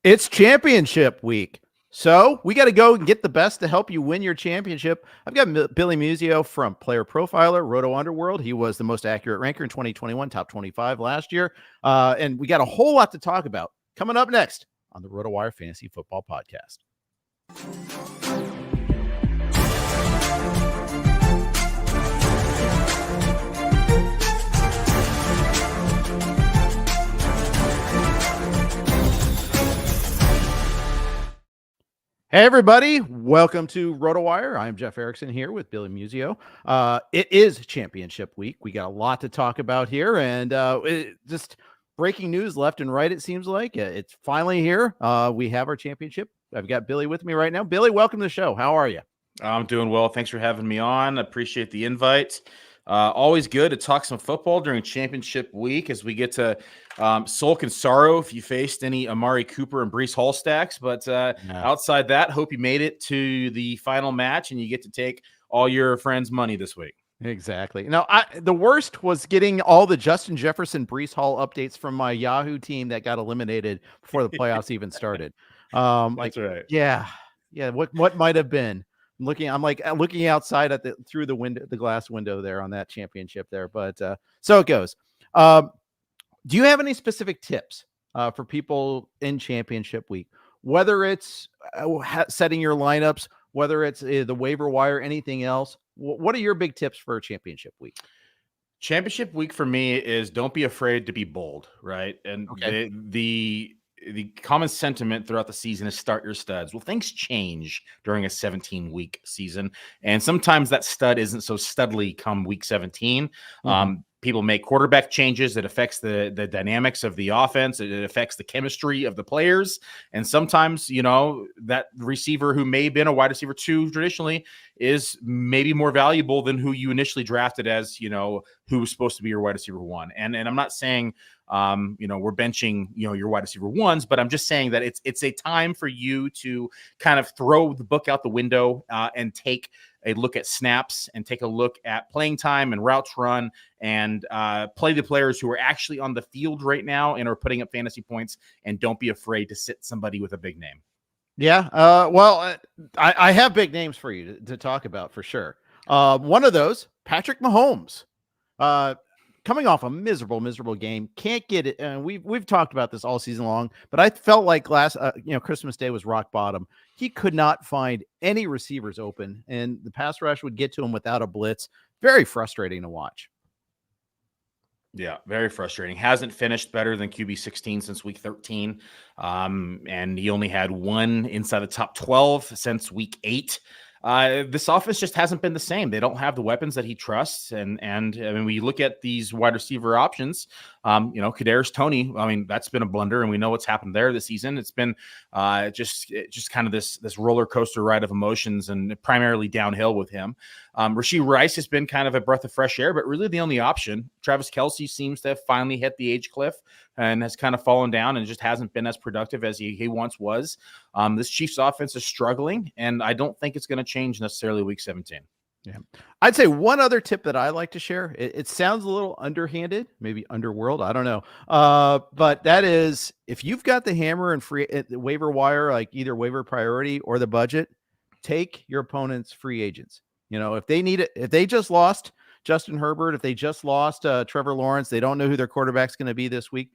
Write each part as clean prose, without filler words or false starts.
It's championship week. So we got to go and get the best to help you win your championship. I've got Billy Muzio from Player Profiler, Roto Underworld. He was the most accurate ranker in 2021, top 25 last year. And we got a whole lot to talk about coming up next on the RotoWire Fantasy Football Podcast. Hey, everybody. Welcome to RotoWire. I'm Jeff Erickson here with Billy Muzio. It is championship week. We got a lot to talk about here, and just breaking news left and right, it seems like. It's finally here. We have our championship. I've got Billy with me right now. Billy, welcome to the show. How are you? I'm doing well. Thanks for having me on. Appreciate the invite. Always good to talk some football during championship week as we get to sulk and sorrow if you faced any Amari Cooper and Breece Hall stacks. But outside that, hope you made it to the final match and you get to take all your friends' money this week. Exactly. Now, the worst was getting all the Justin Jefferson, Breece Hall updates from my Yahoo team that got eliminated before the playoffs even started. That's right. Yeah. What might have been? I'm looking outside at through the window, the glass window there on that championship there. But so it goes. Do you have any specific tips for people in championship week, whether it's setting your lineups, whether it's the waiver wire, anything else? What are your big tips for championship week? Championship week for me is don't be afraid to be bold, right? And okay. The common sentiment throughout the season is start your studs. Well, things change during a 17-week season, and sometimes that stud isn't so studly come week 17. People make quarterback changes. It affects the dynamics of the offense. It affects the chemistry of the players. And sometimes, that receiver who may have been a wide receiver 2 traditionally is maybe more valuable than who you initially drafted as, who was supposed to be your wide receiver 1. And I'm not saying, we're benching, your wide receiver 1s, but I'm just saying that it's a time for you to kind of throw the book out the window and take a look at snaps and take a look at playing time and routes run and play the players who are actually on the field right now and are putting up fantasy points, and don't be afraid to sit somebody with a big name. Yeah. I have big names for you to talk about for sure. One of those, Patrick Mahomes, coming off a miserable game, can't get it. And we've talked about this all season long, but I felt like Christmas Day was rock bottom. He could not find any receivers open, and the pass rush would get to him without a blitz. Very frustrating to watch. Yeah, very frustrating. Hasn't finished better than QB 16 since week 13. And he only had one inside the top 12 since week 8. This offense just hasn't been the same. They don't have the weapons that he trusts. And I mean, we look at these wide receiver options, Kadarius Toney, I mean, that's been a blunder, and we know what's happened there this season. It's been just kind of this roller coaster ride of emotions, and primarily downhill with him. Rashee Rice has been kind of a breath of fresh air, but really the only option. Travis Kelce seems to have finally hit the age cliff and has kind of fallen down and just hasn't been as productive as he once was. This Chiefs offense is struggling, and I don't think it's going to change necessarily week 17. Yeah. I'd say one other tip that I like to share. It sounds a little underhanded, maybe underworld. I don't know. But that is, if you've got the hammer and free waiver wire, like either waiver priority or the budget, take your opponent's free agents. If they need it, if they just lost Justin Herbert, if they just lost Trevor Lawrence, they don't know who their quarterback's going to be this week.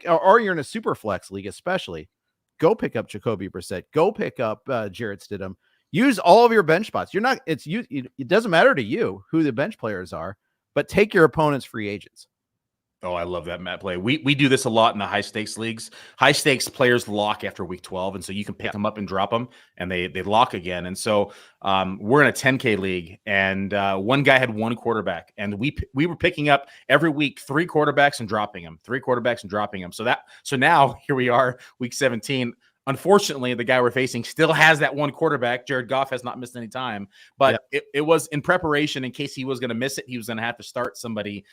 Or you're in a super flex league, especially, go pick up Jacoby Brissett. Go pick up Jarrett Stidham. Use all of your bench spots. It doesn't matter to you who the bench players are, but take your opponent's free agents. Oh, I love that, Matt play. We do this a lot in the high stakes leagues. High stakes players lock after week 12, and so you can pick them up and drop them, and they lock again. And so we're in a 10K league, and one guy had one quarterback, and we were picking up every week 3 quarterbacks and dropping them, 3 quarterbacks and dropping them. So now here we are, week 17. Unfortunately, the guy we're facing still has that one quarterback. Jared Goff has not missed any time, but it was in preparation in case he was going to miss it. He was going to have to start somebody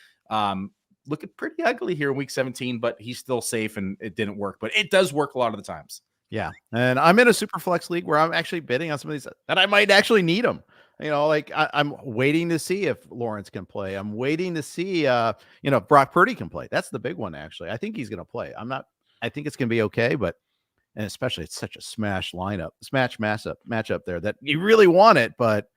looking pretty ugly here in week 17, but he's still safe, and it didn't work. But it does work a lot of the times. Yeah, and I'm in a super flex league where I'm actually bidding on some of these that I might actually need them. I'm waiting to see if Lawrence can play. I'm waiting to see, if Brock Purdy can play. That's the big one, actually. I think he's going to play. I think it's going to be okay, but and especially it's such a smash matchup there that you really want it, but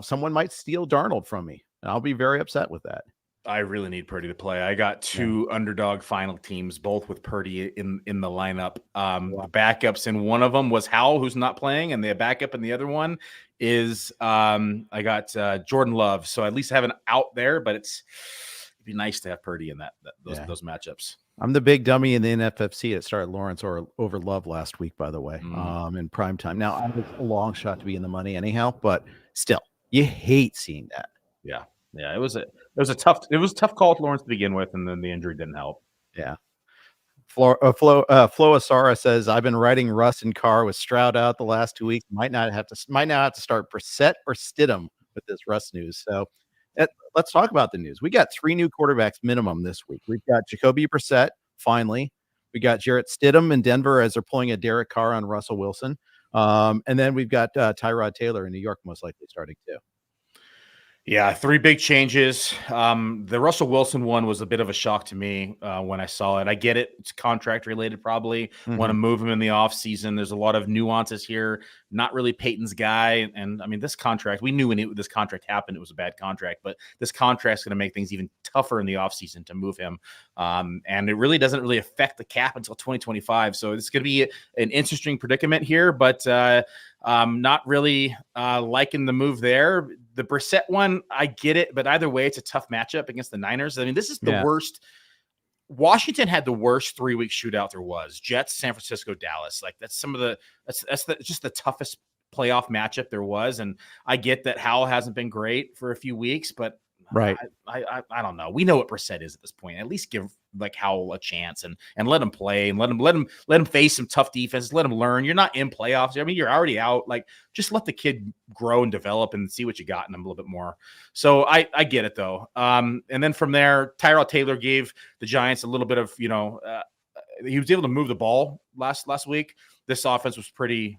someone might steal Darnold from me, and I'll be very upset with that. I really need Purdy to play. I got two underdog final teams, both with Purdy in the lineup. The backups in one of them was Howell, who's not playing, and the backup in the other one is I got Jordan Love. So at least I have an out there, but it'd be nice to have Purdy in those matchups. I'm the big dummy in the NFFC that started Lawrence over Love last week, by the way, in prime time. Now, I was a long shot to be in the money anyhow, but still, you hate seeing that. Yeah. Yeah, it was a tough call to Lawrence to begin with, and then the injury didn't help. Yeah. Flo Asara says, I've been riding Russ and Carr with Stroud out the last 2 weeks. Might now have to start Brissett or Stidham with this Russ news. So let's talk about the news. We got 3 new quarterbacks minimum this week. We've got Jacoby Brissett, finally. We got Jarrett Stidham in Denver as they're pulling a Derek Carr on Russell Wilson. And then we've got Tyrod Taylor in New York most likely starting too. Yeah, 3 big changes. The Russell Wilson one was a bit of a shock to me when I saw it. I get it. It's contract related, probably. Want to move him in the offseason. There's a lot of nuances here. Not really Peyton's guy. And I mean, this contract, we knew when this contract happened, it was a bad contract, but this contract's going to make things even tougher in the offseason to move him. And it really doesn't really affect the cap until 2025. So it's going to be an interesting predicament here, but not really liking the move there. The Brissett one, I get it, but either way, it's a tough matchup against the Niners. I mean, this is the worst. Washington had the worst 3-week shootout there was. Jets, San Francisco, Dallas. Like that's just the toughest playoff matchup there was. And I get that Howell hasn't been great for a few weeks, but right. I don't know. We know what Brissett is at this point. At least give like Howell a chance and let him play and let him face some tough defenses. Let him learn. You're not in playoffs. I mean, you're already out. Like, just let the kid grow and develop and see what you got in him a little bit more. So I get it though. And then from there, Tyrod Taylor gave the Giants a little bit of, he was able to move the ball last week. This offense was pretty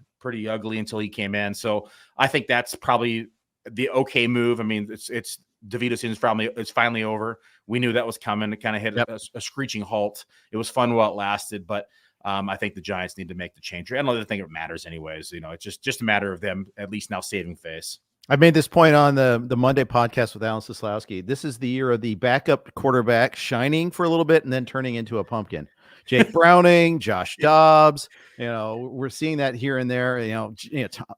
ugly until he came in. So I think that's probably the okay move. I mean, it's DeVito season is finally over. We knew that was coming. It kind of hit a screeching halt. It was fun while it lasted, but I think the Giants need to make the change. I don't think it matters anyways. It's just a matter of them at least now saving face. I made this point on the Monday podcast with Alan Soslowski. This is the year of the backup quarterback shining for a little bit and then turning into a pumpkin. Jake Browning, Josh Dobbs, we're seeing that here and there,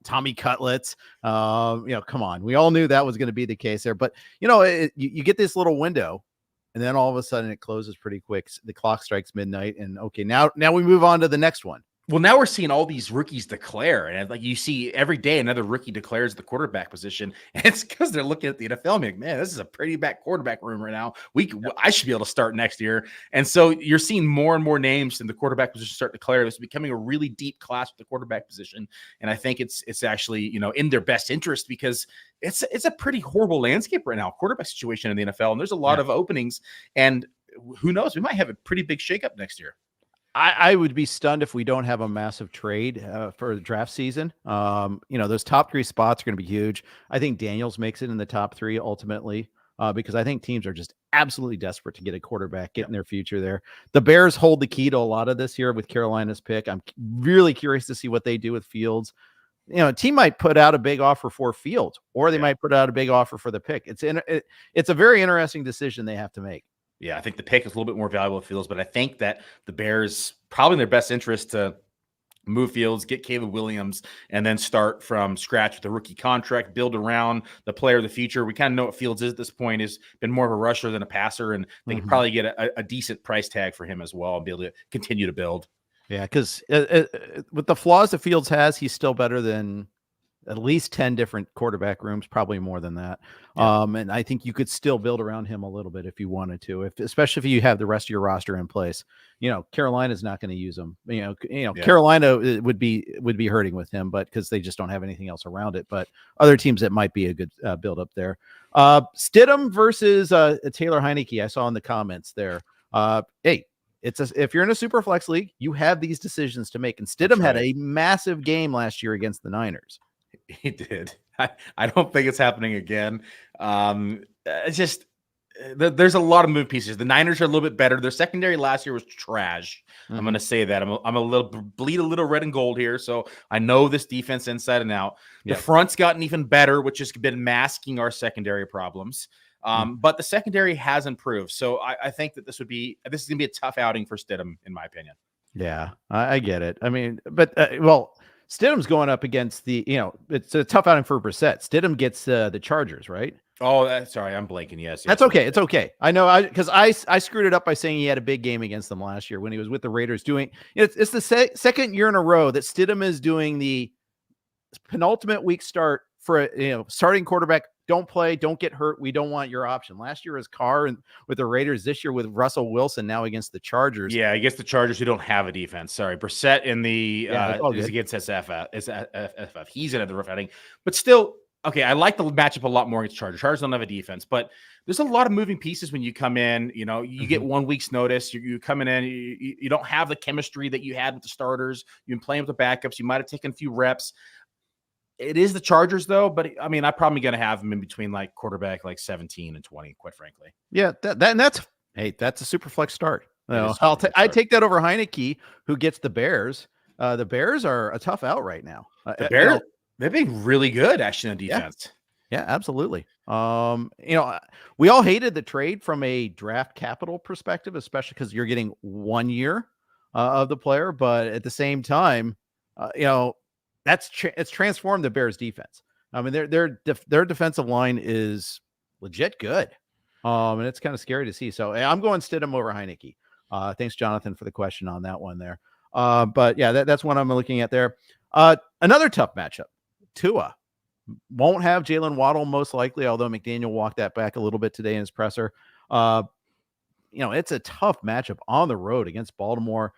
Tommy Cutlets, come on. We all knew that was going to be the case there, but you get this little window and then all of a sudden it closes pretty quick. The clock strikes midnight and okay, now we move on to the next one. Well, now we're seeing all these rookies declare, and like you see every day another rookie declares the quarterback position, and it's because they're looking at the NFL and like, man, this is a pretty bad quarterback room right now. I should be able to start next year, and so you're seeing more and more names in the quarterback position start to declare. It's becoming a really deep class with the quarterback position, and I think it's actually in their best interest because it's a pretty horrible landscape right now, quarterback situation in the NFL, and there's a lot of openings, and who knows, we might have a pretty big shakeup next year. I would be stunned if we don't have a massive trade for the draft season. Those top 3 spots are going to be huge. I think Daniels makes it in the top 3 ultimately because I think teams are just absolutely desperate to get a quarterback, get in their future there. The Bears hold the key to a lot of this year with Carolina's pick. I'm really curious to see what they do with Fields. A team might put out a big offer for Fields, or they might put out a big offer for the pick. It's a very interesting decision they have to make. Yeah, I think the pick is a little bit more valuable to Fields, but I think that the Bears probably in their best interest to move Fields, get Caleb Williams, and then start from scratch with a rookie contract, build around the player of the future. We kind of know what Fields is at this point. Has been more of a rusher than a passer, and they can probably get a decent price tag for him as well and be able to continue to build. Yeah, because with the flaws that Fields has, he's still better than at least 10 different quarterback rooms, probably more than that. Yeah. And I think you could still build around him a little bit if you wanted to, especially if you have the rest of your roster in place. Carolina's not going to use him. Carolina would be hurting with him, but because they just don't have anything else around it. But other teams that might be a good build up there. Stidham versus Taylor Heineke. I saw in the comments there. Hey, if you're in a super flex league, you have these decisions to make. And Stidham had a massive game last year against the Niners. He did. I don't think it's happening again. It's just there's a lot of moving pieces. The Niners are a little bit better. Their secondary last year was trash. I'm going to say that. I'm a little bleed a little red and gold here, so I know this defense inside and out. The front's gotten even better, which has been masking our secondary problems. But the secondary has improved, so I think that this is going to be a tough outing for Stidham, in my opinion. Yeah, I get it. I mean, but Stidham's going up against it's a tough outing for Brissett. Stidham gets the Chargers, right? Oh, sorry, I'm blanking. Yes, that's okay. It's okay. I know, because I screwed it up by saying he had a big game against them last year when he was with the Raiders. It's the second year in a row that Stidham is doing the penultimate week start for starting quarterback. Don't play, don't get hurt. We don't want your option. Last year was Carr and with the Raiders. This year with Russell Wilson. Now against the Chargers. Yeah, against the Chargers who don't have a defense. Sorry, Brissett in the is against SFF. He's in the rough outing, but still. Okay, I like the matchup a lot more against Chargers. Chargers don't have a defense, but there's a lot of moving pieces when you come in. You get 1 week's notice. You're coming in. You don't have the chemistry that you had with the starters. You've been playing with the backups. You might have taken a few reps. It is the Chargers, though, but I mean, I'm probably going to have them in between like quarterback like 17 and 20, quite frankly. Yeah, that's a super flex start. I take that over Heineke, who gets the Bears. The Bears are a tough out right now. The Bears. They've been really good, actually, on defense. Yeah, absolutely. We all hated the trade from a draft capital perspective, especially because you're getting 1 year of the player. But at the same time, it's transformed the Bears defense. I mean, their defensive line is legit good. And it's kind of scary to see. So I'm going Stidham over Heineke. Thanks, Jonathan, for the question on that one there. But yeah, that's what I'm looking at there. Another tough matchup. Tua won't have Jalen Waddle most likely, although McDaniel walked that back a little bit today in his presser. It's a tough matchup on the road against Baltimore.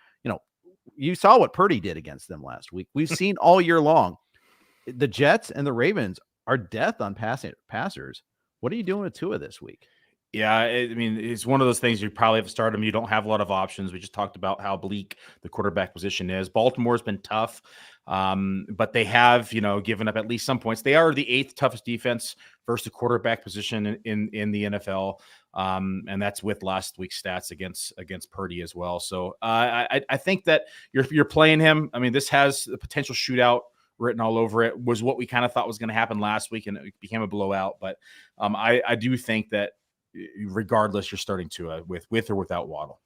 You saw what Purdy did against them last week. We've seen all year long. The Jets and the Ravens are death on passers. What are you doing with Tua this week? Yeah, I mean, it's one of those things you probably have to start him. You don't have a lot of options. We just talked about how bleak the quarterback position is. Baltimore's been tough, but they have, given up at least some points. They are the 8th toughest defense versus the quarterback position in the NFL, and that's with last week's stats against Purdy as well. So I think that you're playing him. I mean, this has the potential shootout written all over it. Was what we kind of thought was going to happen last week, and it became a blowout. But I do think that, regardless, you're starting to with or without Waddle.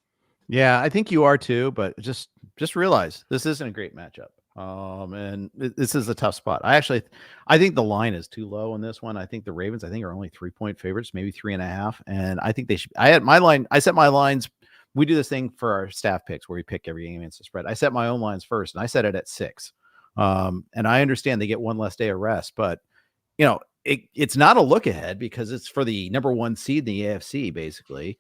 Yeah, I think you are too, but just realize this isn't a great matchup. And this is a tough spot. I think the line is too low on this one. I think the Ravens, are only 3-point favorites, maybe 3.5. And I think they should. I set my lines. We do this thing for our staff picks where we pick every game against the spread. I set my own lines first, and I set it at 6. And I understand they get one less day of rest, but it's not a look ahead because it's for the number 1 seed in the AFC, basically.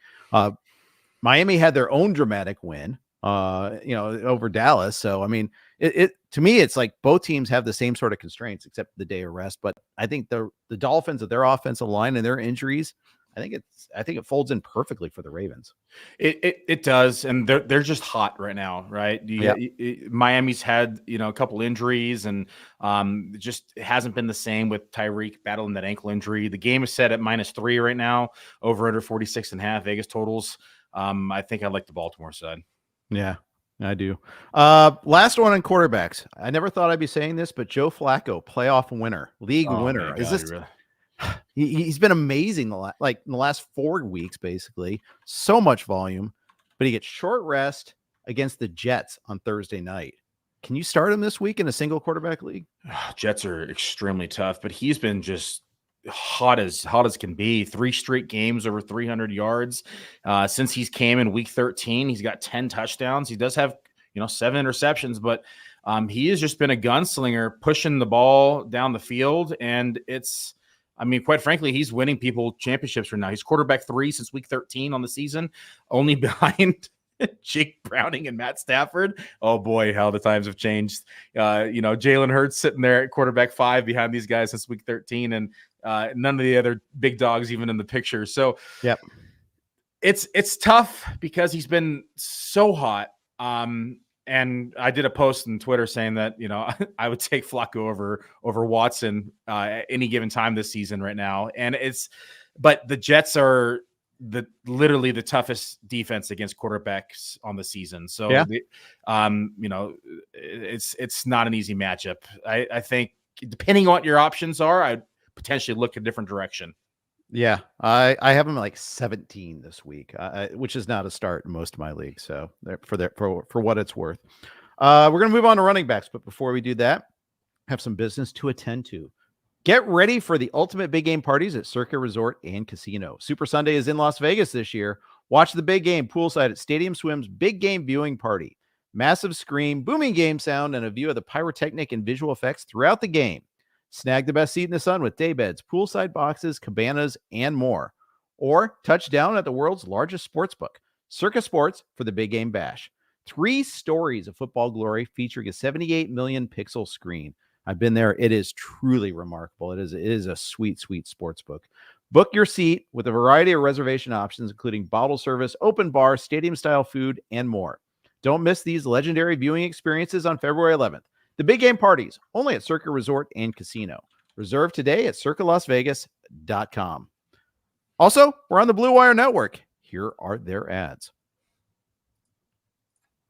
Miami had their own dramatic win, over Dallas. So, I mean, to me, it's like both teams have the same sort of constraints except the day of rest. But I think the Dolphins, with their offensive line and their injuries, I think it folds in perfectly for the Ravens. It does, and they're just hot right now, right? Miami's had a couple injuries, and it just hasn't been the same with Tyreek battling that ankle injury. The game is set at -3 right now, over under 46.5 Vegas totals. I think I like the Baltimore side. Yeah, I do. Last one on quarterbacks. I never thought I'd be saying this, but Joe Flacco, playoff winner, league winner. Is this? Really? He's been amazing in the last 4 weeks, basically. So much volume, but he gets short rest against the Jets on Thursday night. Can you start him this week in a single quarterback league? Jets are extremely tough, but he's been just hot as can be. 3 straight games over 300 yards since he's came in week 13. He's got 10 touchdowns. He does have 7 interceptions, but he has just been a gunslinger pushing the ball down the field, and quite frankly, he's winning people championships right now. He's quarterback 3 since week 13 on the season, only behind Jake Browning and Matt Stafford. Oh boy, how the times have changed. Jalen Hurts sitting there at quarterback 5 behind these guys since week 13, and none of the other big dogs even in the picture. So yep, it's tough because he's been so hot. And I did a post on Twitter saying that, I would take Flacco over Watson at any given time this season right now. But the Jets are literally the toughest defense against quarterbacks on the season. So, Yeah. It's not an easy matchup. I think depending on what your options are, I'd potentially look a different direction. Yeah, I have them like 17 this week, which is not a start in most of my leagues. So for what it's worth, we're gonna move on to running backs. But before we do that, have some business to attend to. Get ready for the ultimate big game parties at Circa Resort and Casino. Super Sunday is in Las Vegas this year. Watch the big game poolside at Stadium Swim's big game viewing party. Massive screen, booming game sound, and a view of the pyrotechnic and visual effects throughout the game. Snag the best seat in the sun with daybeds, poolside boxes, cabanas, and more. Or touch down at the world's largest sportsbook, Circa Sports, for the Big Game Bash. 3 stories of football glory featuring a 78 million pixel screen. I've been there. It is truly remarkable. It is a sweet, sweet sportsbook. Book your seat with a variety of reservation options, including bottle service, open bar, stadium-style food, and more. Don't miss these legendary viewing experiences on February 11th. The big game parties, only at Circa Resort and Casino. Reserve today at circalasvegas.com. Also, we're on the Blue Wire Network. Here are their ads.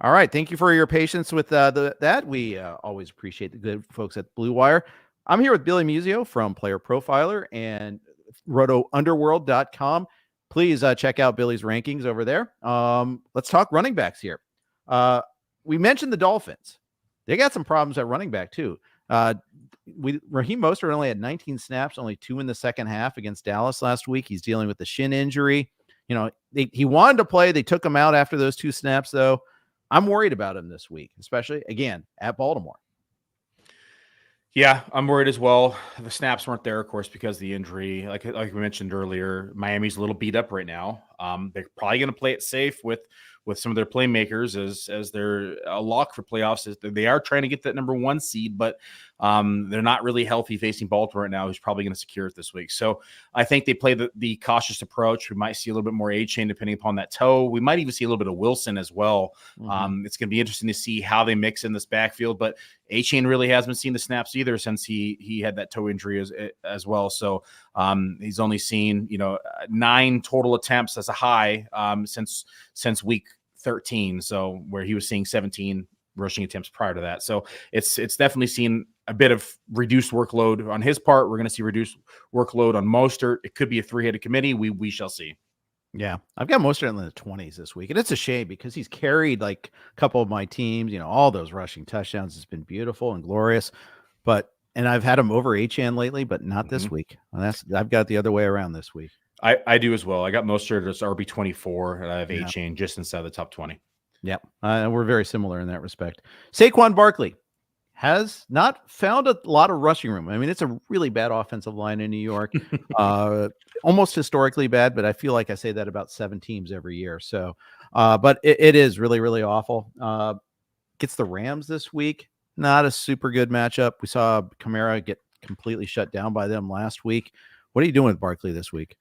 All right. Thank you for your patience with that. We always appreciate the good folks at Blue Wire. I'm here with Billy Muzio from Player Profiler and RotoUnderworld.com. Please check out Billy's rankings over there. Let's talk running backs here. We mentioned the Dolphins. They got some problems at running back too. Raheem Mostert only had 19 snaps, only 2 in the second half against Dallas last week. He's dealing with the shin injury. He wanted to play. They took him out after those 2 snaps, though. I'm worried about him this week, especially, again, at Baltimore. Yeah, I'm worried as well. The snaps weren't there, of course, because of the injury. Like we mentioned earlier, Miami's a little beat up right now. They're probably going to play it safe with some of their playmakers as they're a lock for playoffs. They are trying to get that number 1 seed, but they're not really healthy facing Baltimore right now, who's probably going to secure it this week. So I think they play the cautious approach. We might see a little bit more Achane depending upon that toe. We might even see a little bit of Wilson as well. Mm-hmm. It's going to be interesting to see how they mix in this backfield, but Achane really hasn't seen the snaps either since he had that toe injury as well. So he's only seen 9 total attempts as a high since week 13. So where he was seeing 17 rushing attempts prior to that. So it's definitely seen a bit of reduced workload on his part. We're going to see reduced workload on Mostert. It could be a 3-headed committee. We shall see. Yeah, I've got Mostert in the 20s this week, and it's a shame because he's carried like a couple of my teams. All those rushing touchdowns has been beautiful and glorious. And I've had him over Achane lately, but not this week. I've got the other way around this week. I do as well. I got Mostert as RB24, and I have Achane just inside the top 20. Yep. We're very similar in that respect. Saquon Barkley has not found a lot of rushing room. I mean, it's a really bad offensive line in New York, almost historically bad, but I feel like I say that about 7 teams every year. So, but it is really, really awful. Gets the Rams this week. Not a super good matchup. We saw Kamara get completely shut down by them last week. What are you doing with Barkley this week?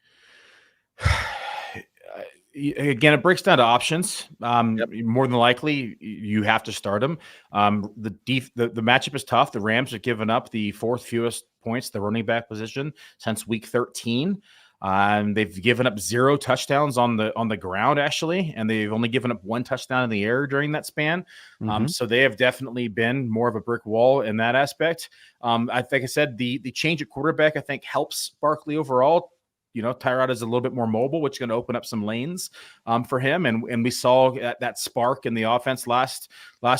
Again, it breaks down to options. More than likely, you have to start him. The matchup is tough. The Rams have given up the 4th fewest points, the running back position, since week 13. They've given up 0 touchdowns on the ground, actually, and they've only given up 1 touchdown in the air during that span. So they have definitely been more of a brick wall in that aspect. I think I said the change at quarterback, I think, helps Barkley overall. Tyrod is a little bit more mobile, which is going to open up some lanes for him. And we saw that spark in the offense last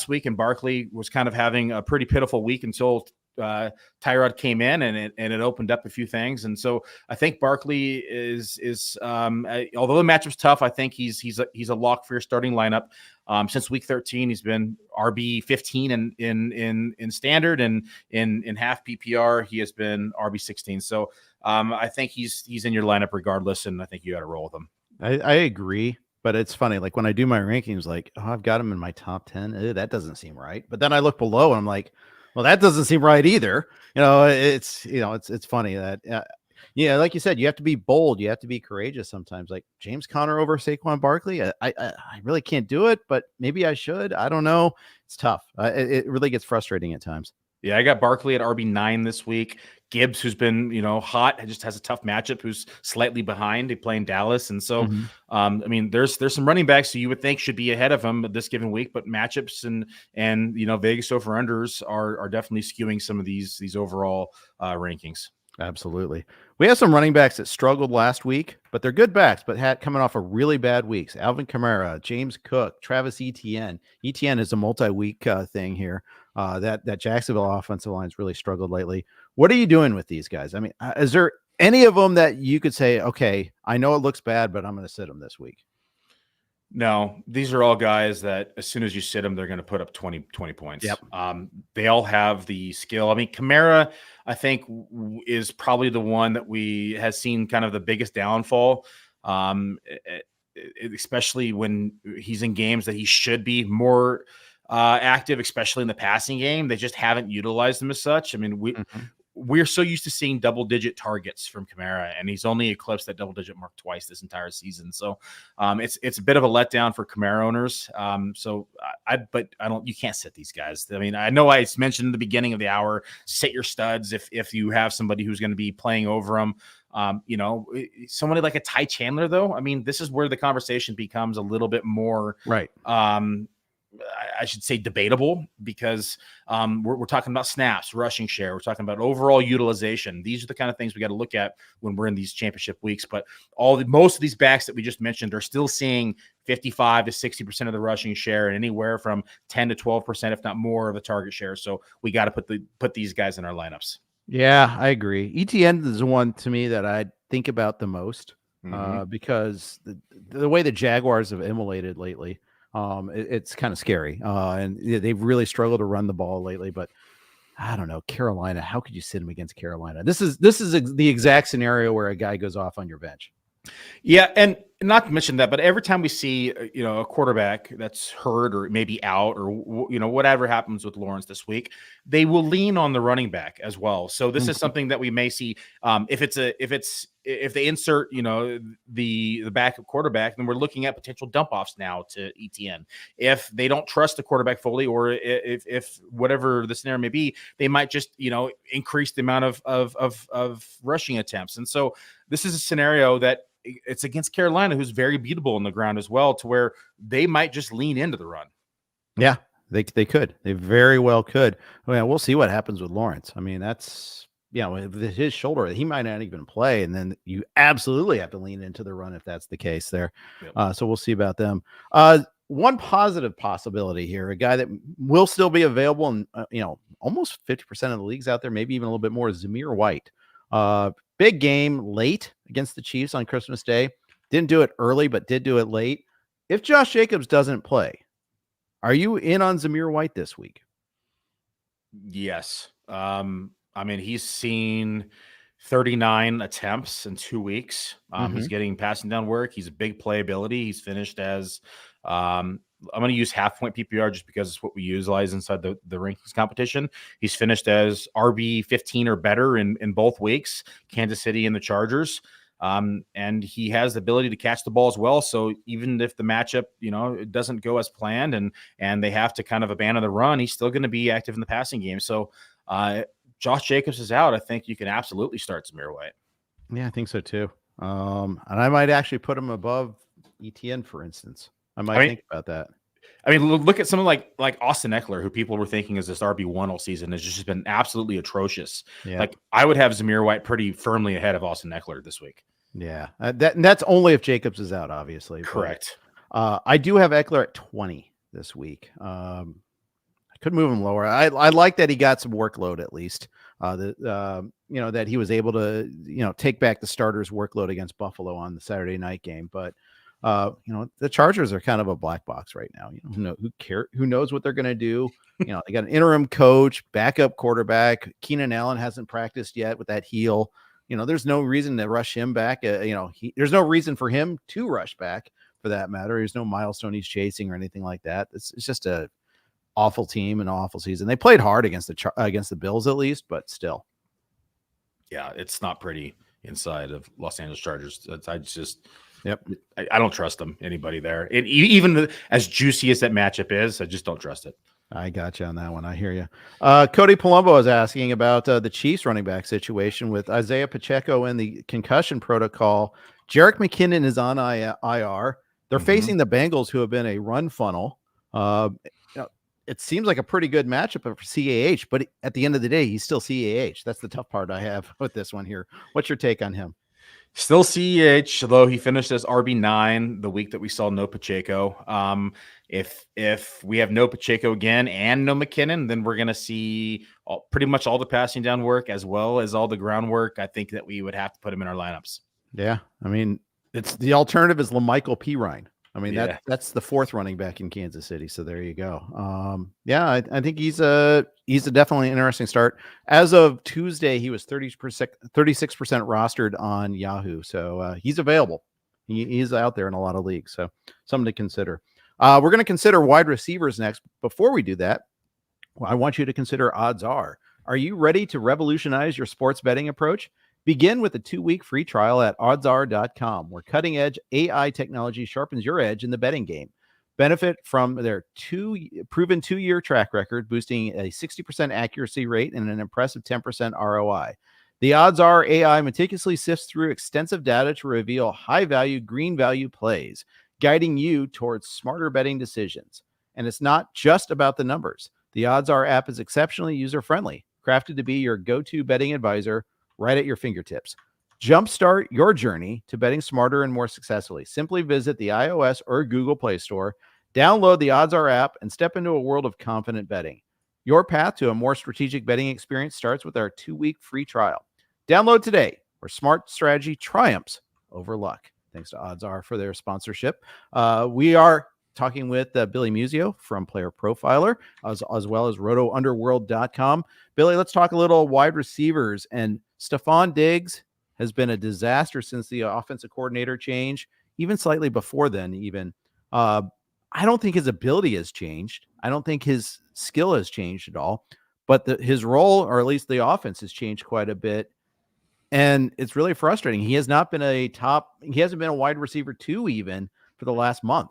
week, and Barkley was kind of having a pretty pitiful week until Tyrod came in and it opened up a few things. And so I think Barkley is although the matchup's tough, I think he's a lock for your starting lineup. Since week 13, he's been RB 15 in standard, and in half PPR, he has been RB 16. So I think he's in your lineup regardless, and I think you got to roll with him. I agree, but it's funny. Like when I do my rankings, like, I've got him in my top 10. That doesn't seem right. But then I look below and I'm like, well, that doesn't seem right either. It's funny that, like you said, you have to be bold. You have to be courageous sometimes. Like James Conner over Saquon Barkley. I really can't do it, but maybe I should. I don't know. It's tough. It really gets frustrating at times. Yeah, I got Barkley at RB9 this week. Gibbs, who's been, hot, just has a tough matchup, who's slightly behind. They play in Dallas. And so, I mean, there's some running backs who you would think should be ahead of him this given week, but matchups and Vegas over-unders are definitely skewing some of these overall rankings. Absolutely. We have some running backs that struggled last week, but they're good backs, but had coming off of really bad weeks. Alvin Kamara, James Cook, Travis Etienne. Etienne is a multi-week thing here. That Jacksonville offensive line's really struggled lately. What are you doing with these guys? I mean, is there any of them that you could say, okay, I know it looks bad, but I'm going to sit them this week? No, these are all guys that as soon as you sit them, they're going to put up 20 points. Yep. They all have the skill. I mean, Kamara, I think, is probably the one that has seen kind of the biggest downfall, especially when he's in games that he should be more active, especially in the passing game. They just haven't utilized him as such. I mean, we're so used to seeing double-digit targets from Kamara, and he's only eclipsed that double-digit mark twice this entire season. So it's a bit of a letdown for Kamara owners. But you can't sit these guys. I mean, I know I mentioned in the beginning of the hour, sit your studs if you have somebody who's going to be playing over them. Somebody like a Ty Chandler, though. I mean, this is where the conversation becomes a little bit more right. I should say debatable, because we're talking about snaps, rushing share. We're talking about overall utilization. These are the kind of things we got to look at when we're in these championship weeks. But most of these backs that we just mentioned are still seeing 55 to 60% of the rushing share and anywhere from 10 to 12%, if not more, of the target share. So we got to put these guys in our lineups. Yeah, I agree. ETN is the one to me that I think about the most because the way the Jaguars have immolated lately. It's kind of scary. And they've really struggled to run the ball lately, but I don't know. Carolina, how could you sit them against Carolina? This is the exact scenario where a guy goes off on your bench. Yeah. And not to mention that, but every time we see, a quarterback that's hurt or maybe out or, whatever happens with Lawrence this week, they will lean on the running back as well. So this is something that we may see if they insert, the backup quarterback, then we're looking at potential dump offs now to ETN. If they don't trust the quarterback fully, or if whatever the scenario may be, they might just, increase the amount of rushing attempts. And so this is a scenario that it's against Carolina, who's very beatable on the ground as well, to where they might just lean into the run. Yeah, they could. They very well could. Well, we'll see what happens with Lawrence. I mean, that's, with his shoulder, he might not even play. And then you absolutely have to lean into the run if that's the case there. Yep. So we'll see about them. One positive possibility here, a guy that will still be available in, almost 50% of the leagues out there, maybe even a little bit more, is Zamir White. Big game late against the Chiefs on Christmas Day. Didn't do it early, but did do it late. If Josh Jacobs doesn't play, are you in on Zamir White this week? Yes. I mean, he's seen 39 attempts in 2 weeks. He's getting passing down work. He's a big playability. He's finished as I'm going to use half point PPR just because it's what we utilize inside the rankings competition. He's finished as RB 15 or better in both weeks, Kansas City and the Chargers. And he has the ability to catch the ball as well. So even if the matchup, it doesn't go as planned and they have to kind of abandon the run, he's still going to be active in the passing game. So Josh Jacobs is out. I think you can absolutely start Zamir White. Yeah, I think so too. And I might actually put him above ETN, for instance. I might think about that. I mean, look at someone like Austin Eckler, who people were thinking is this RB1 all season, has just been absolutely atrocious. Yeah. Like, I would have Zamir White pretty firmly ahead of Austin Eckler this week. Yeah, that's only if Jacobs is out, obviously. Correct. But, I do have Eckler at 20 this week. I could move him lower. I like that he got some workload at least. That he was able to take back the starters' workload against Buffalo on the Saturday night game, but. The Chargers are kind of a black box right now. Who knows what they're going to do? They got an interim coach, backup quarterback. Keenan Allen hasn't practiced yet with that heel. There's no reason to rush him back. There's no reason for him to rush back, for that matter. There's no milestone he's chasing or anything like that. It's just a awful team and an awful season. They played hard against the Bills at least, but still. Yeah, it's not pretty inside of Los Angeles Chargers. Yep. I don't trust them. Anybody there. Even as juicy as that matchup is, I just don't trust it. I got you on that one. I hear you. Cody Palumbo is asking about the Chiefs running back situation with Isaiah Pacheco and the concussion protocol. Jerick McKinnon is on IR. They're facing the Bengals, who have been a run funnel. It seems like a pretty good matchup for CAH, but at the end of the day, he's still CAH. That's the tough part I have with this one here. What's your take on him? Still CEH, although he finished as RB9 the week that we saw no Pacheco. If we have no Pacheco again and no McKinnon, then we're going to see pretty much all the passing down work as well as all the groundwork. I think that we would have to put him in our lineups. Yeah, I mean, it's the alternative is LaMichael Pirine. I mean, that's the fourth running back in Kansas City. So there you go. I think he's a definitely interesting start. As of Tuesday, he was 36% rostered on Yahoo. So he's available. He's out there in a lot of leagues. So something to consider. We're going to consider wide receivers next. Before we do that, I want you to consider OddsR. Are you ready to revolutionize your sports betting approach? Begin with a 2-week free trial at oddsr.com, where cutting-edge AI technology sharpens your edge in the betting game. Benefit from their proven 2-year track record, boosting a 60% accuracy rate and an impressive 10% ROI. The OddsR AI meticulously sifts through extensive data to reveal high-value, green-value plays, guiding you towards smarter betting decisions. And it's not just about the numbers. The OddsR app is exceptionally user-friendly, crafted to be your go-to betting advisor right at your fingertips. Jumpstart your journey to betting smarter and more successfully. Simply visit the iOS or Google Play Store, download the OddsR app, and step into a world of confident betting. Your path to a more strategic betting experience starts with our 2-week free trial. Download today, where smart strategy triumphs over luck. Thanks to OddsR for their sponsorship. We are talking with Billy Muzio from Player Profiler, as well as RotoUnderworld.com. Billy, let's talk a little wide receivers. And Stefon Diggs has been a disaster since the offensive coordinator change, even slightly before then. I don't think his ability has changed. I don't think his skill has changed at all. But his role, or at least the offense, has changed quite a bit. And it's really frustrating. He hasn't been a wide receiver 2 even for the last month.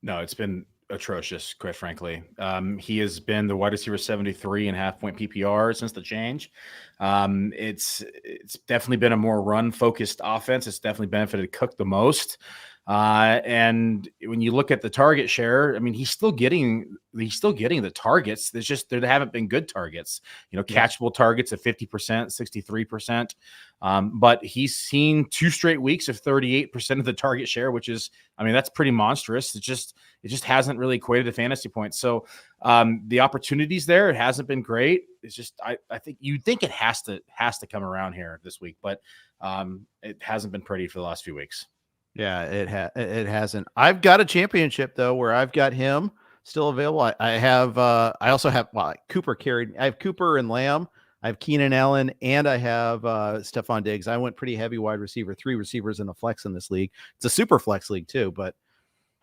No, it's been atrocious, quite frankly. He has been the wide receiver 73 and half-point PPR since the change. It's definitely been a more run-focused offense. It's definitely benefited Cook the most. And when you look at the target share, I mean, he's still getting the targets. There's just, there haven't been good targets, catchable targets at 50%, 63%. But he's seen 2 straight weeks of 38% of the target share, which is, I mean, that's pretty monstrous. It just hasn't really equated to fantasy points. So the opportunities there, it hasn't been great. It's just, I think you'd think it has to come around here this week, but it hasn't been pretty for the last few weeks. Yeah, it hasn't. I've got a championship though, where I've got him still available. I also have Cooper carried. I have Cooper and Lamb. I have Keenan Allen, and I have Stefon Diggs. I went pretty heavy wide receiver, 3 receivers in a flex in this league. It's a super flex league too, but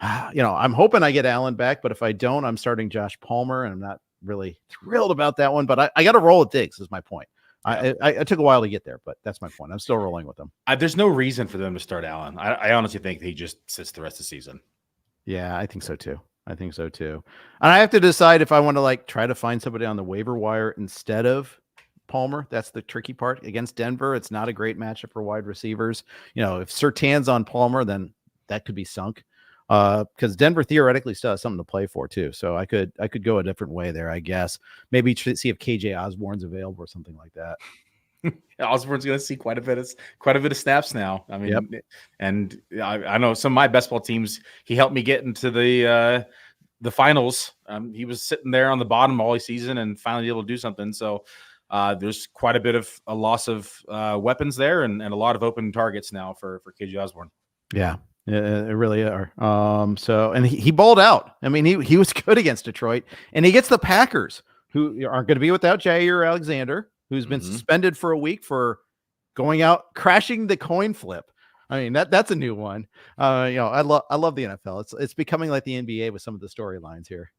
I'm hoping I get Allen back. But if I don't, I'm starting Josh Palmer, and I'm not really thrilled about that one. But I got to roll with Diggs. Is my point. I took a while to get there, but that's my point. I'm still rolling with them. There's no reason for them to start Allen. I honestly think he just sits the rest of the season. Yeah, I think so too. And I have to decide if I want to try to find somebody on the waiver wire instead of Palmer. That's the tricky part. Against Denver, it's not a great matchup for wide receivers. If Surtain's on Palmer, then that could be sunk. Because Denver theoretically still has something to play for too. So I could go a different way there, I guess. Maybe see if KJ Osborne's available or something like that. Osborne's going to see quite a bit of snaps now. I mean, and I know some of my best ball teams, he helped me get into the finals. He was sitting there on the bottom all season and finally able to do something. So there's quite a bit of a loss of weapons there and a lot of open targets now for KJ Osborne. Yeah. It really are. And he balled out. I mean, he was good against Detroit, and he gets the Packers, who aren't going to be without Jair Alexander, who's been suspended for a week for going out crashing the coin flip. I mean, that's a new one. I love the NFL. It's becoming like the NBA with some of the storylines here.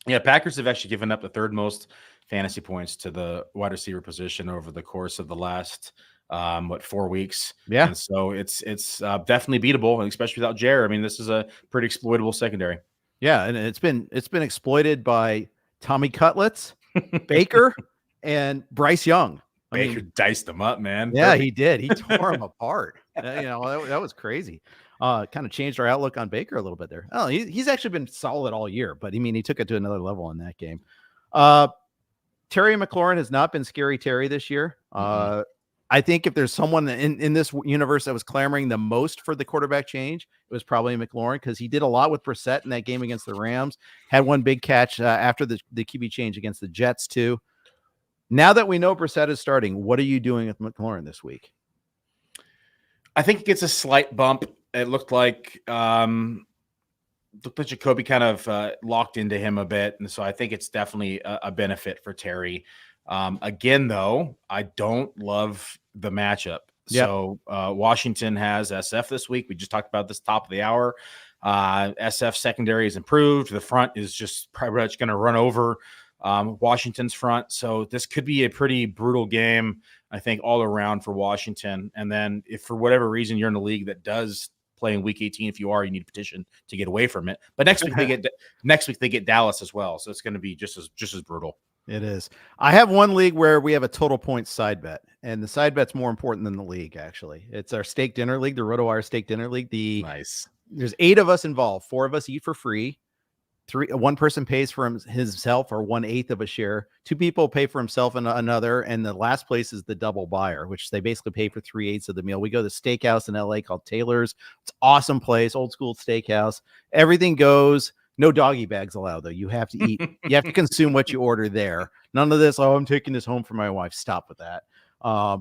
Yeah, Packers have actually given up the 3rd most fantasy points to the wide receiver position over the course of the last 4 weeks. Yeah. And so it's definitely beatable, especially without Jair. I mean, this is a pretty exploitable secondary. Yeah, and it's been exploited by Tommy Cutlets, Baker, and Bryce Young. Baker diced them up, man. Yeah, he did. He tore them apart. That was crazy. Kind of changed our outlook on Baker a little bit there. Oh, he's actually been solid all year, but he took it to another level in that game. Terry McLaurin has not been scary Terry this year. I think if there's someone in this universe that was clamoring the most for the quarterback change, it was probably McLaurin, because he did a lot with Brissett in that game against the Rams. Had one big catch after the QB change against the Jets too. Now that we know Brissett is starting, what are you doing with McLaurin this week? I think it gets a slight bump. It looked like Jacoby kind of locked into him a bit, and so I think it's definitely a benefit for Terry. Again, though, I don't love the matchup. Yep. So Washington has SF this week. We just talked about this top of the hour. SF secondary is improved. The front is just pretty much going to run over Washington's front. So this could be a pretty brutal game, I think, all around for Washington. And then if for whatever reason you're in a league that does play in week 18, if you are, you need a petition to get away from it. But next week they get Dallas as well. So it's going to be just as brutal. It is. I have one league where we have a total points side bet, and the side bet's more important than the league. Actually, it's our steak dinner league, the RotoWire Steak Dinner League. Nice. There's 8 of us involved. 4 of us eat for free. One person pays for himself or 1/8 of a share. 2 people pay for himself and another. And the last place is the double buyer, which they basically pay for 3/8 of the meal. We go to the steakhouse in LA called Taylor's. It's an awesome place, old school steakhouse. Everything goes. No doggy bags allowed, though. You have to eat. You have to consume what you order there. None of this, I'm taking this home for my wife. Stop with that. A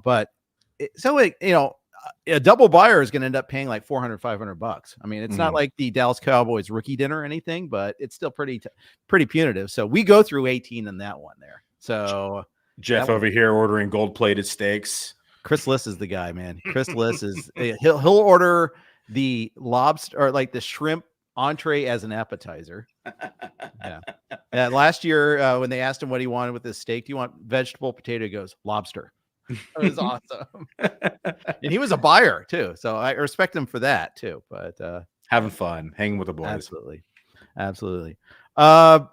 double buyer is going to end up paying like $400, $500. I mean, it's not like the Dallas Cowboys rookie dinner or anything, but it's still pretty punitive. So we go through 18 in that one there. So Jeff over here ordering gold-plated steaks. Chris Liss is the guy, man. Chris Liss is he'll order the lobster or like the shrimp entree as an appetizer. Yeah. Last year, when they asked him what he wanted with his steak, do you want vegetable, potato? He goes, lobster. It was awesome. And he was a buyer too. So I respect him for that too. But having fun, hanging with the boys. Absolutely. I've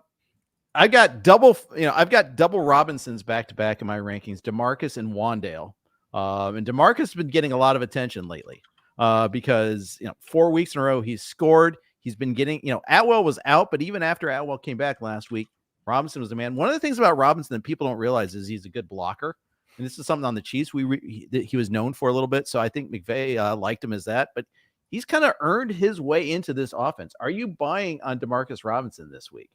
got double Robinsons back to back in my rankings, DeMarcus and Wandale. And DeMarcus has been getting a lot of attention lately because 4 weeks in a row he's scored. He's been getting, Atwell was out, but even after Atwell came back last week, Robinson was the man. One of the things about Robinson that people don't realize is he's a good blocker. And this is something on the Chiefs he was known for a little bit. So I think McVay liked him as that, but he's kind of earned his way into this offense. Are you buying on DeMarcus Robinson this week?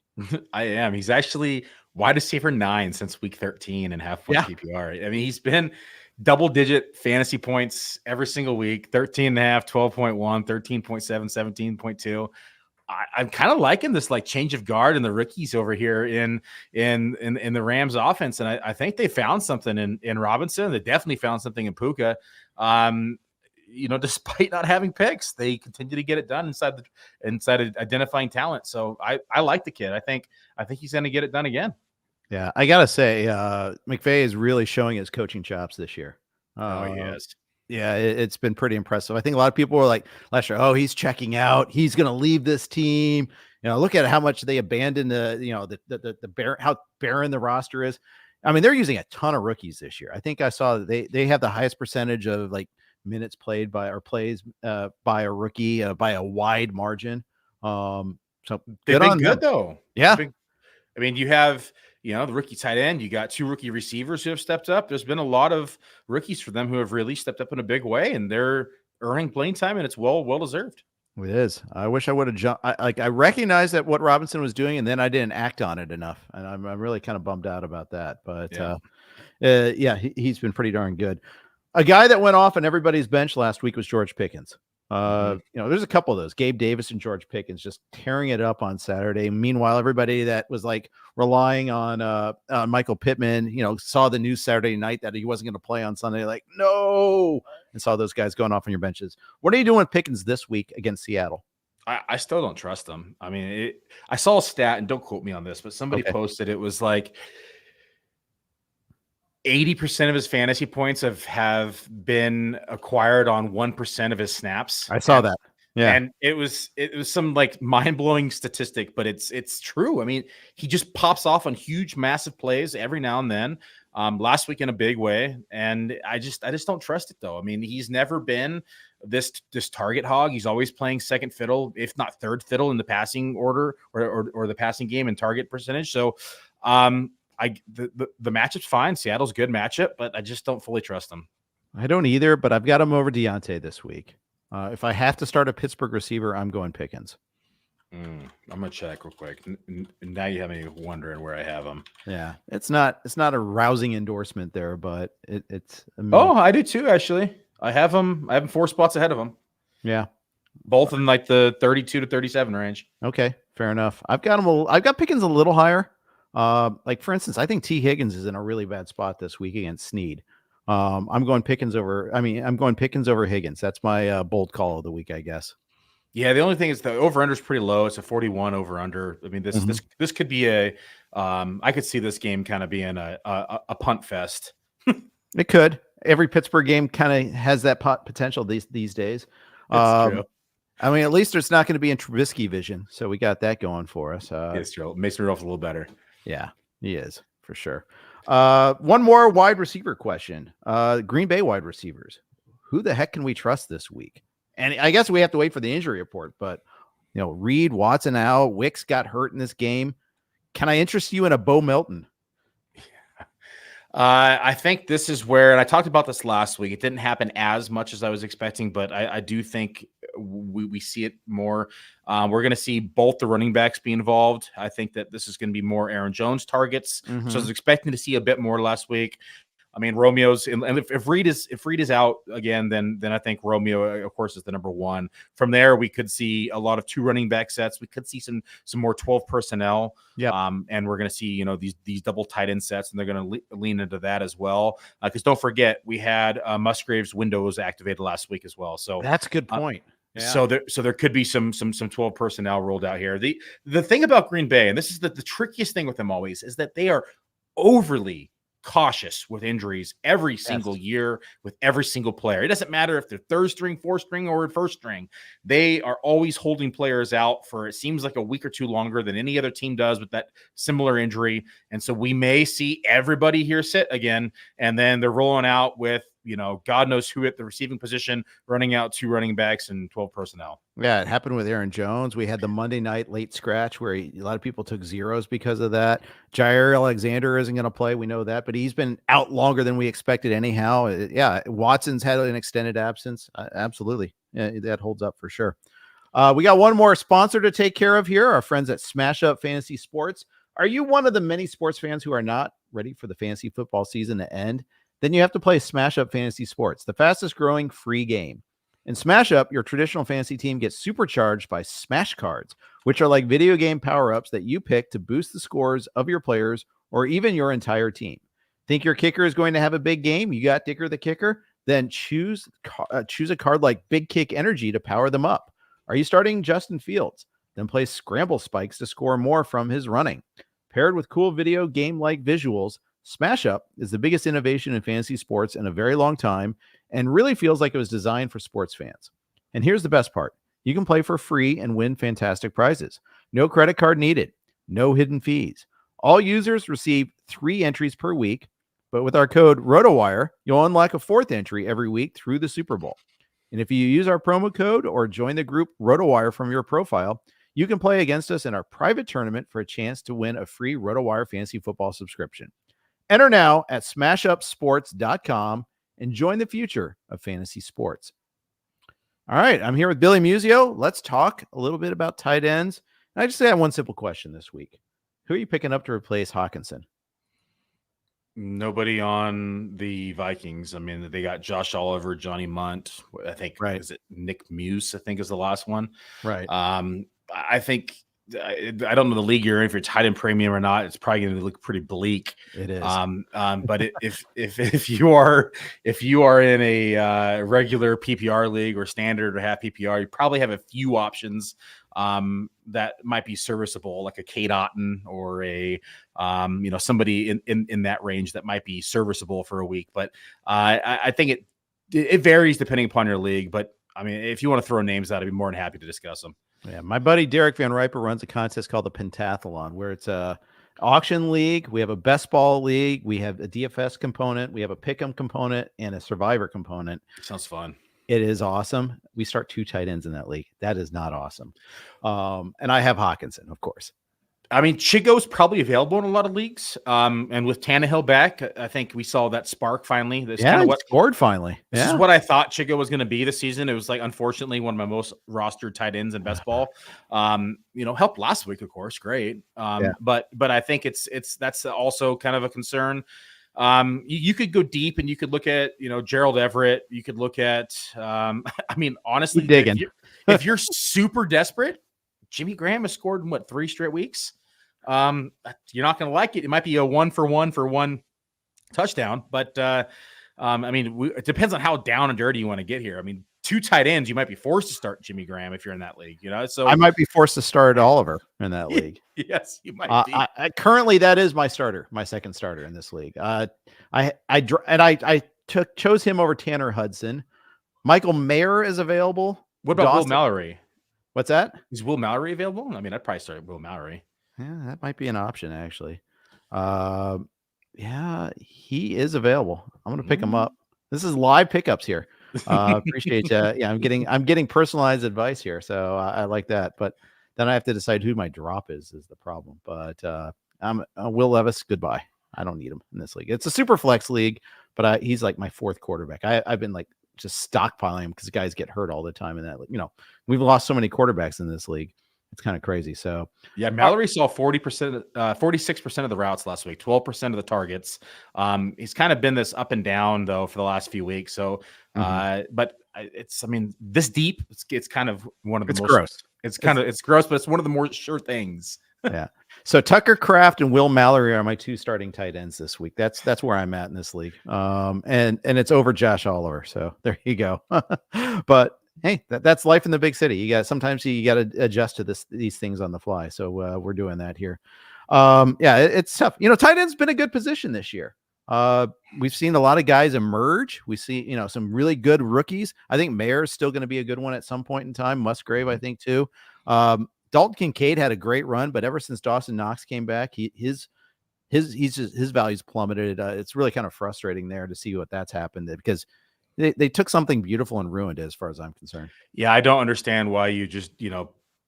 I am. He's actually wide receiver 9 since week 13 and half-point PPR. I mean, he's been double-digit fantasy points every single week, 13.5, 12.1, 13.7, 17.2. I'm kind of liking this like change of guard in the rookies over here in the Rams offense. And I think they found something in Robinson. They definitely found something in Puka. Despite not having picks, they continue to get it done inside identifying talent. So I like the kid. I think he's going to get it done again. Yeah, I gotta say, McVay is really showing his coaching chops this year. He is. Yeah, it's been pretty impressive. I think a lot of people were like last year, "Oh, he's checking out. He's going to leave this team." Look at how much they abandoned how barren the roster is. I mean, they're using a ton of rookies this year. I think I saw that they have the highest percentage of like minutes played by or plays by a rookie by a wide margin. So they've been good though. Yeah, you have. The rookie tight end, you got 2 rookie receivers who have stepped up. There's been a lot of rookies for them who have really stepped up in a big way, and they're earning playing time, and it's well-deserved. It is. I wish I would have jumped. I recognized that what Robinson was doing, and then I didn't act on it enough, and I'm really kind of bummed out about that. But he's been pretty darn good. A guy that went off on everybody's bench last week was George Pickens. There's a couple of those, Gabe Davis and George Pickens just tearing it up on Saturday. Meanwhile, everybody that was like relying on Michael Pittman, saw the news Saturday night that he wasn't going to play on Sunday, like, no, and saw those guys going off on your benches. What are you doing with Pickens this week against Seattle? I still don't trust them. I mean, I saw a stat, and don't quote me on this, but somebody posted it was like 80% of his fantasy points have been acquired on 1% of his snaps. I saw that. Yeah. And it was some like mind-blowing statistic, but it's true. I mean, he just pops off on huge, massive plays every now and then. Last week in a big way, and I just don't trust it though. I mean, he's never been this target hog. He's always playing second fiddle, if not third fiddle in the passing order or the passing game and target percentage. So the matchup's fine. Seattle's a good matchup, but I just don't fully trust them. I don't either, but I've got him over Deontay this week. If I have to start a Pittsburgh receiver, I'm going Pickens. I'm gonna check real quick. Now you have me wondering where I have him. Yeah, it's not a rousing endorsement there, but it's. I do too. Actually, I have him 4 spots ahead of him. Yeah, both in like the 32 to 37 range. Okay, fair enough. I've got Pickens a little higher. Like for instance, I think T. Higgins is in a really bad spot this week against Snead. I'm going Pickens over Higgins. That's my bold call of the week, I guess. Yeah, the only thing is the over-under is pretty low. It's a 41 over-under. I mean, this could be I could see this game kind of being a punt fest. It could. Every Pittsburgh game kind of has that potential these days. It's true. I mean, at least there's not going to be in Trubisky vision, so we got that going for us. It's true. Mason Rudolph's a little better. Yeah, he is for sure. One more wide receiver question. Green Bay wide receivers. Who the heck can we trust this week? And I guess we have to wait for the injury report, but Reed, Watson out, Wicks got hurt in this game. Can I interest you in a Bo Melton? I think this is where, and I talked about this last week. It didn't happen as much as I was expecting, but I do think we see it more. We're going to see both the running backs be involved. I think that this is going to be more Aaron Jones targets. So I was expecting to see a bit more last week. I mean, Romeo's, and if Reed is out again, then I think Romeo, of course, is the number one. From there, we could see a lot of 2 running back sets. We could see some more 12 personnel. Yeah. And we're going to see these double tight end sets, and they're going to lean into that as well. Because don't forget, we had Musgrave's windows activated last week as well. So that's a good point. Yeah. So there could be some 12 personnel rolled out here. The thing about Green Bay, and this is the trickiest thing with them always, is that they are overly cautious with injuries every single year with every single player. It doesn't matter if they're third string, fourth string, or first string. They are always holding players out for, it seems like, a week or 2 longer than any other team does with that similar injury. And so we may see everybody here sit again, and then they're rolling out with, God knows who at the receiving position, running out 2 running backs and 12 personnel. Yeah, it happened with Aaron Jones. We had the Monday night late scratch where a lot of people took zeros because of that. Jair Alexander isn't going to play. We know that, but he's been out longer than we expected anyhow. Yeah, Watson's had an extended absence. Absolutely. Yeah, that holds up for sure. We got one more sponsor to take care of here, our friends at SmashUp Fantasy Sports. Are you one of the many sports fans who are not ready for the fantasy football season to end? Then you have to play SmashUp Fantasy Sports, the fastest growing free game. In SmashUp, your traditional fantasy team gets supercharged by Smash Cards, which are like video game power-ups that you pick to boost the scores of your players or even your entire team. Think your kicker is going to have a big game? You got Dicker the Kicker? Then choose a card like Big Kick Energy to power them up. Are you starting Justin Fields? Then play Scramble Spikes to score more from his running. Paired with cool video game-like visuals, SmashUp is the biggest innovation in fantasy sports in a very long time and really feels like it was designed for sports fans. And here's the best part. You can play for free and win fantastic prizes. No credit card needed. No hidden fees. All users receive 3 entries per week, but with our code RotoWire, you'll unlock a 4th entry every week through the Super Bowl. And if you use our promo code or join the group RotoWire from your profile, you can play against us in our private tournament for a chance to win a free RotoWire fantasy football subscription. Enter now at smashupsports.com and join the future of fantasy sports. All right, I'm here with Billy Muzio. Let's talk a little bit about tight ends. And I just have one simple question this week. Who are you picking up to replace Hockenson? Nobody on the Vikings. I mean, they got Josh Oliver, Johnny Munt. I think, right. Is it Nick Muse? I think is the last one. Right. I think, I don't know the league you're in, if you're tight end premium or not. It's probably going to look pretty bleak. It is. But if you are in a regular PPR league or standard or half PPR, you probably have a few options that might be serviceable, like a Kate Otten or a somebody in that range that might be serviceable for a week. But I think it varies depending upon your league. But I mean, if you want to throw names out, I'd be more than happy to discuss them. Yeah, my buddy Derek Van Riper runs a contest called the Pentathlon, where it's a auction league. We have a best ball league. We have a DFS component. We have a pick'em component and a survivor component. Sounds fun. It is awesome. We start 2 tight ends in that league. That is not awesome. And I have Hockenson, of course. I mean, Chigo's probably available in a lot of leagues. And with Tannehill back, I think we saw that spark finally. That's kind of what scored finally. This is what I thought Chigo was going to be this season. It was like, unfortunately, one of my most rostered tight ends in best ball. Helped last week, of course. Great. But I think that's also kind of a concern. You could go deep and you could look at, Gerald Everett. You could look at, I mean, honestly, if you're super desperate, Jimmy Graham has scored in 3 straight weeks. You're not going to like it. It might be a 1-for-1 touchdown, but I mean, it depends on how down and dirty you want to get here. I mean, 2 tight ends, you might be forced to start Jimmy Graham if you're in that league, So I might be forced to start Oliver in that league. Yes, you might be. Currently, that is my starter, my second starter in this league. I chose him over Tanner Hudson. Michael Mayer is available. What about Will Mallory? What's that? Is Will Mallory available? I mean, I'd probably start Will Mallory. Yeah, that might be an option, actually. Yeah, he is available. I'm going to pick him up. This is live pickups here. Appreciate you. Yeah, I'm getting personalized advice here, so I like that. But then I have to decide who my drop is the problem. But I'm Will Levis. Goodbye. I don't need him in this league. It's a super flex league, but he's like my 4th quarterback. I've been like just stockpiling him because guys get hurt all the time in that. We've lost so many quarterbacks in this league. It's kind of crazy. So yeah, Mallory saw 46% of the routes last week, 12% of the targets. He's kind of been this up and down though for the last few weeks. So, but this deep, it's kind of one of the most gross. It's gross, but it's one of the more sure things. Yeah. So Tucker Kraft and Will Mallory are my 2 starting tight ends this week. That's where I'm at in this league. And it's over Josh Oliver. So there you go. But hey, that's life in the big city. Sometimes you got to adjust to these things on the fly. So we're doing that here. It's tough. Tight end's been a good position this year. We've seen a lot of guys emerge. We see, some really good rookies. I think Mayer's still going to be a good one at some point in time. Musgrave, I think too. Dalton Kincaid had a great run, but ever since Dawson Knox came back, his value's plummeted. It's really kind of frustrating there to see what that's happened because they took something beautiful and ruined it as far as I'm concerned. Yeah, I don't understand why you just,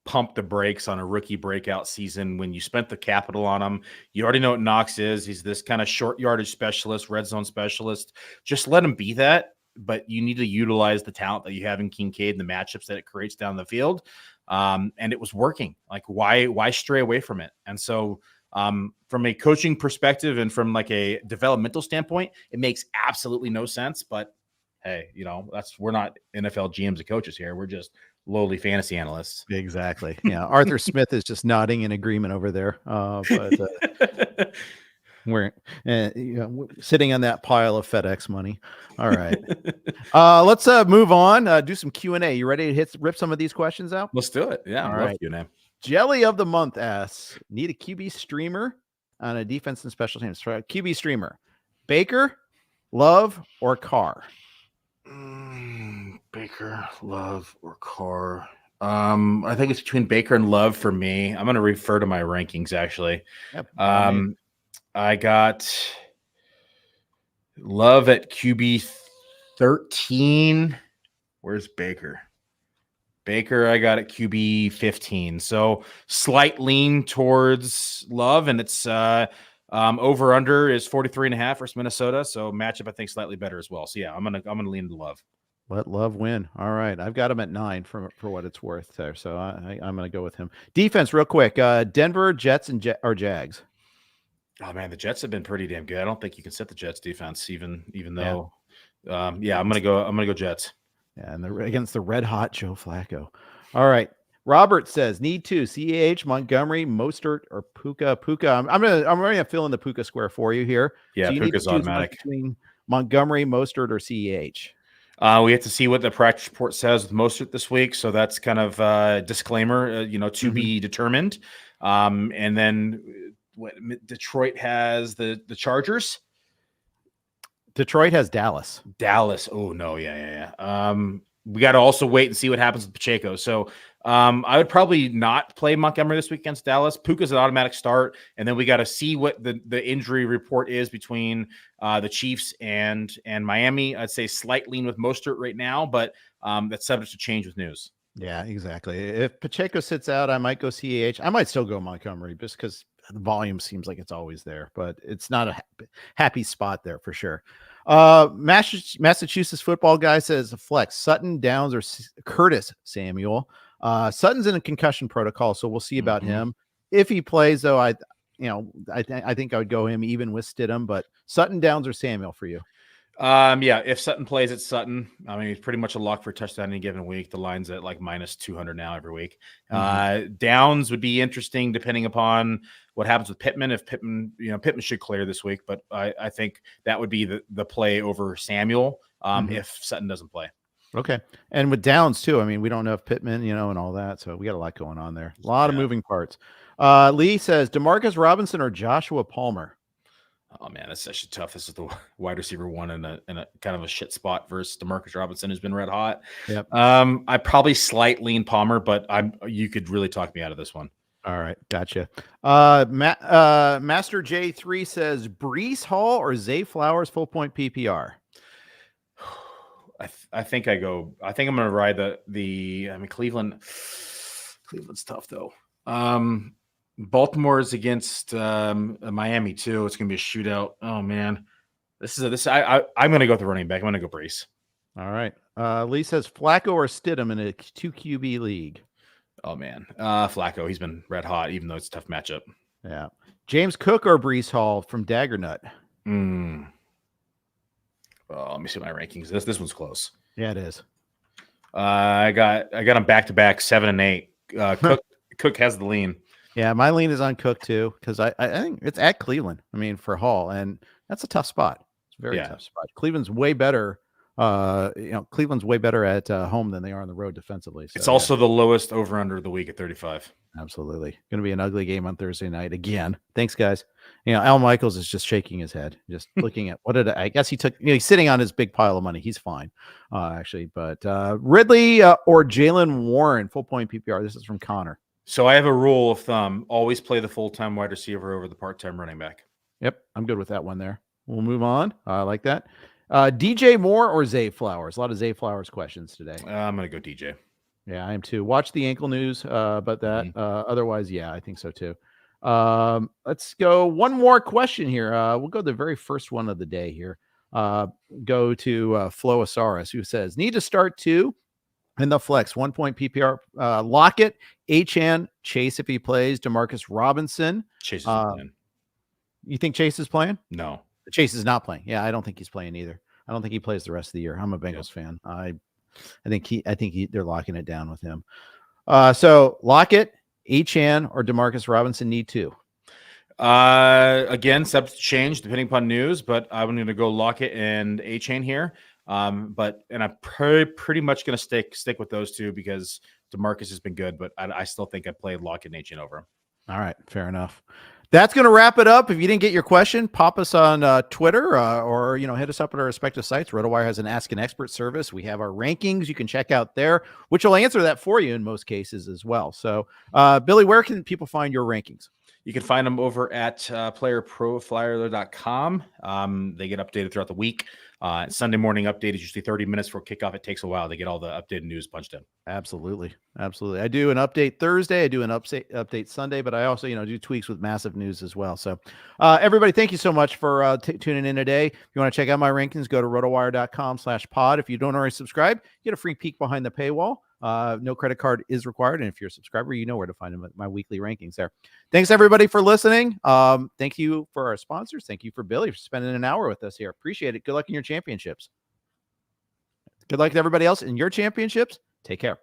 pump the brakes on a rookie breakout season when you spent the capital on him. You already know what Knox is. He's this kind of short yardage specialist, red zone specialist. Just let him be that, but you need to utilize the talent that you have in Kincaid and the matchups that it creates down the field. And it was working. Like, why stray away from it? And so from a coaching perspective and from like a developmental standpoint, it makes absolutely no sense. But hey, we're not NFL GMs and coaches here. We're just lowly fantasy analysts. Exactly. Yeah. Arthur Smith is just nodding in agreement over there. But we're sitting on that pile of FedEx money. All right. Let's move on. Do some Q&A. You ready to rip some of these questions out? Let's do it. Yeah. All right. Q&A. Jelly of the Month asks, need a QB streamer on a defense and special teams. For a QB streamer, Baker, Love, or Carr? Baker, Love, or Carr. I think it's between Baker and Love for me. I'm going to refer to my rankings actually. Yep. I got Love at QB 13. Where's Baker? Baker, I got at QB 15. So slight lean towards Love, and it's over under is 43.5 versus Minnesota. So matchup, I think, slightly better as well. So yeah, I'm gonna lean to Love. Let Love win. All right, I've got him at 9 for what it's worth there. So I'm gonna go with him. Defense, real quick. Denver, Jets, and Jags. Oh man, the Jets have been pretty damn good. I don't think you can set the Jets defense, even though. I'm gonna go Jets. Yeah, and against the red hot Joe Flacco. All right. Robert says, need to CAH, Montgomery, Mostert, or Puka. I'm ready to fill in the Puka square for you here. Yeah, so Puka's automatic. Between Montgomery, Mostert, or CAH. We have to see what the practice report says with Mostert this week. So that's kind of a disclaimer, to be determined. And then what Detroit has the Chargers. Detroit has Dallas. Oh no. Yeah. we got to also wait and see what happens with Pacheco. So I would probably not play Montgomery this week against Dallas. Puka's an automatic start, and then we got to see what the injury report is between the Chiefs and Miami. I'd say slight lean with Mostert right now, but that's subject to change with news. Yeah, exactly. If Pacheco sits out, I might go CAH. I might still go Montgomery just because the volume seems like it's always there, but it's not a happy spot there for sure. Massachusetts football guy says flex Sutton, Downs, or Curtis Samuel. Sutton's in a concussion protocol, so we'll see about him. If he plays, though, I think I would go him even with Stidham, but Sutton, Downs, or Samuel for you. Yeah, if Sutton plays, it's Sutton. I mean, he's pretty much a lock for a touchdown any given week. The line's at like minus 200 now every week. Downs would be interesting depending upon what happens with Pittman. If Pittman should clear this week, but I think that would be the play over Samuel if Sutton doesn't play. Okay. And with Downs too, I mean, we don't know if Pittman, and all that. So we got a lot going on there. A lot of moving parts. Lee says DeMarcus Robinson or Joshua Palmer. Oh man, that's actually tough. This is the wide receiver one in a kind of a shit spot versus DeMarcus Robinson, who's been red hot. Yep. I probably slight lean Palmer, but you could really talk me out of this one. All right, gotcha. Master J3 says Breece Hall or Zay Flowers full point PPR. I think I'm going to ride Cleveland's tough though. Baltimore's against Miami too. It's going to be a shootout. Oh man, I'm going to go with the running back. I'm going to go Breece. All right. Lee says Flacco or Stidham in a 2 QB league. Oh man, Flacco. He's been red hot, even though it's a tough matchup. Yeah. James Cook or Breece Hall from Daggernut. Well, let me see my rankings. This one's close. Yeah, it is. I got them back to back 7 and 8. Cook has the lean. Yeah, my lean is on Cook too because I think it's at Cleveland. I mean, for Hall, and that's a tough spot. It's a very tough spot. Cleveland's way better. Cleveland's way better at home than they are on the road defensively. So, it's also the lowest over under of the week at 35. Absolutely, going to be an ugly game on Thursday night again. Thanks, guys. Al Michaels is just shaking his head, just looking at I guess he took. He's sitting on his big pile of money. He's fine, actually. But Ridley or Jaylen Warren full point PPR. This is from Connor. So I have a rule of thumb: always play the full-time wide receiver over the part-time running back. Yep, I'm good with that one there. We'll move on. I like that. DJ Moore or Zay Flowers? A lot of Zay Flowers questions today. I'm going to go DJ. Yeah, I am too. Watch the ankle news about that. Otherwise, yeah, I think so too. Let's go one more question here. We'll go to the very first one of the day here. Go to Flo Asaris, who says, need to start two in the flex. 1 point PPR. Lockett, Achane, Chase if he plays, DeMarcus Robinson. Chase is playing. You think Chase is playing? No. Chase is not playing. Yeah, I don't think he's playing either. I don't think he plays the rest of the year. I'm a Bengals fan. I think they're locking it down with him. So Lockett, Achane, or DeMarcus Robinson need two. Again, subject to change depending upon news, but I'm going to go Lockett and Achane here. And I'm pretty much going to stick with those two because DeMarcus has been good, but I still think I played Lockett and Achane over him. All right, fair enough. That's going to wrap it up. If you didn't get your question, pop us on Twitter or hit us up at our respective sites. RotoWire has an Ask an Expert service. We have our rankings you can check out there, which will answer that for you in most cases as well. So, Billy, where can people find your rankings? You can find them over at PlayerProfiler.com. They get updated throughout the week. Sunday morning update is usually 30 minutes for kickoff. It takes a while to get all the updated news punched in. Absolutely. I do an update Thursday. I do an update Sunday, but I also, do tweaks with massive news as well. So everybody, thank you so much for tuning in today. If you want to check out my rankings, go to rotowire.com/pod. If you don't already subscribe, get a free peek behind the paywall. No credit card is required. And if you're a subscriber, you know where to find them at my weekly rankings there. Thanks everybody for listening. Thank you for our sponsors. Thank you for Billy for spending an hour with us here. Appreciate it. Good luck in your championships. Good luck to everybody else in your championships. Take care.